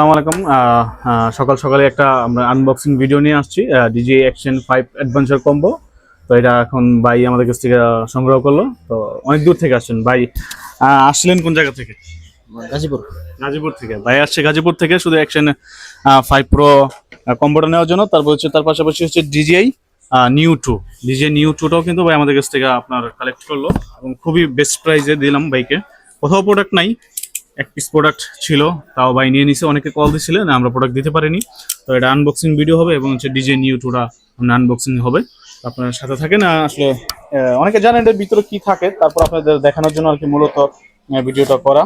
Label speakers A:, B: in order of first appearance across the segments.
A: আসসালামু আলাইকুম। সকাল সকালে একটা আমরা আনবক্সিং ভিডিও নিয়ে আসছি ডিজে অ্যাকশন 5 অ্যাডভেঞ্চার কম্বো। তো এটা এখন ভাই আমাদের কাছ থেকে সংগ্রহ করলো। তো অনেক দূর থেকে আসছেন ভাই। আসলেন কোন জায়গা থেকে?
B: গাজীপুর।
A: গাজীপুর থেকে ভাই আসছে, গাজীপুর থেকে শুধু অ্যাকশন 5 প্রো কম্বোটা নেওয়ার জন্য। তারপর হচ্ছে তার পাশাপাশি হচ্ছে DJI new two, DJ new টুটাও কিন্তু ভাই আমাদের কাছ থেকে আপনার কালেক্ট করলো এবং খুবই বেস্ট প্রাইসে দিলাম ভাইকে। কোথাও প্রোডাক্ট নাই, এক পিস প্রোডাক্ট ছিল, তাও ভাই নিয়ে নিছে। অনেকে কল দিছিলেন, আমরা প্রোডাক্ট দিতে পারিনি। তো এটা আনবক্সিং ভিডিও হবে এবং হচ্ছে ডিজে নিউ টুটা আনবক্সিং হবে। তো আপনার সাথে থাকেন। আসলে অনেকে জানেন এর ভিতরে কি থাকে, তারপর আপনাদের দেখানোর জন্য আর কি মূলত ভিডিওটা করা।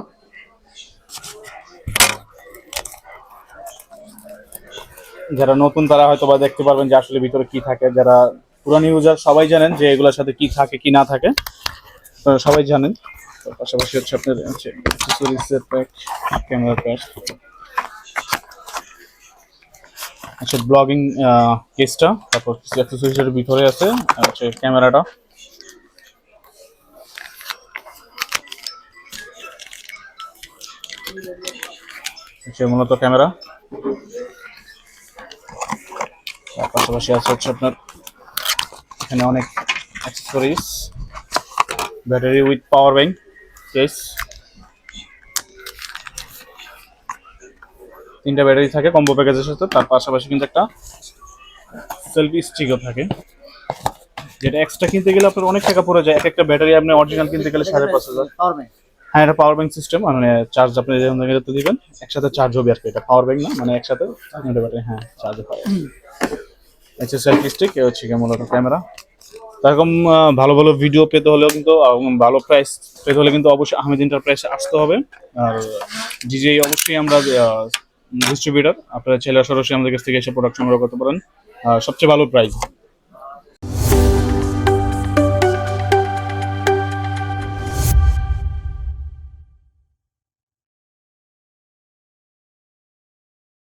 A: যারা নতুন তারা হয়তো বা দেখতে পারবেন যে আসলে ভিতরে কি থাকে। যারা পুরানি ইউজার সবাই জানেন যে এগুলোর সাথে কি থাকে কি না থাকে, তো সবাই জানেন। তো পাশাপাশি হচ্ছে আপনার হচ্ছে অ্যাকসেসরিজের প্যাক, ক্যামেরা প্যাক, আচ্ছা ব্লগিং কেসটা, তারপর কিছু অ্যাকসেসরিজের ভিতরে আছে আর হচ্ছে ক্যামেরাটা। হচ্ছে মূলত ক্যামেরা। তার পাশাপাশি আছে হচ্ছে আপনার এখানে অনেক accessories, battery with power bank case, 3টা ব্যাটারি থাকে কম্বো প্যাকেজের সাথে। তার পাশাপাশি কিন্তু একটা সেলফি স্টিকও থাকে, যেটা এক্সট্রা কিনতে গেলে আপনার অনেক টাকা পড়ে যায়। এক একটা ব্যাটারি আপনি অরিজিনাল কিনতে গেলে 5,500।
B: Power bank.
A: হ্যাঁ, এটা পাওয়ার ব্যাংক সিস্টেম, মানে চার্জ আপনি যেখান থেকে দিবেন একসাথে চার্জ হবে আর কি। এটা পাওয়ার ব্যাংক না, মানে একসাথে ব্যাটারি, হ্যাঁ চার্জ হয়। আচ্ছা সেলফি স্টিক হচ্ছে কি মূলত ক্যামেরা। এরকম ভালো ভালো ভিডিও পেতে হলেও কিন্তু ভালো প্রাইস পেতে হলে কিন্তু অবশ্যই আহমেদ এন্টারপ্রাইজে আসতে হবে। আর ডিজে অবশ্যই আমরা ডিস্ট্রিবিউটর, আপনারা চাইলে সরাসরি আমাদের কাছ থেকে এসে প্রোডাক্ট সংগ্রহ করতে পারেন সবচেয়ে ভালো প্রাইস।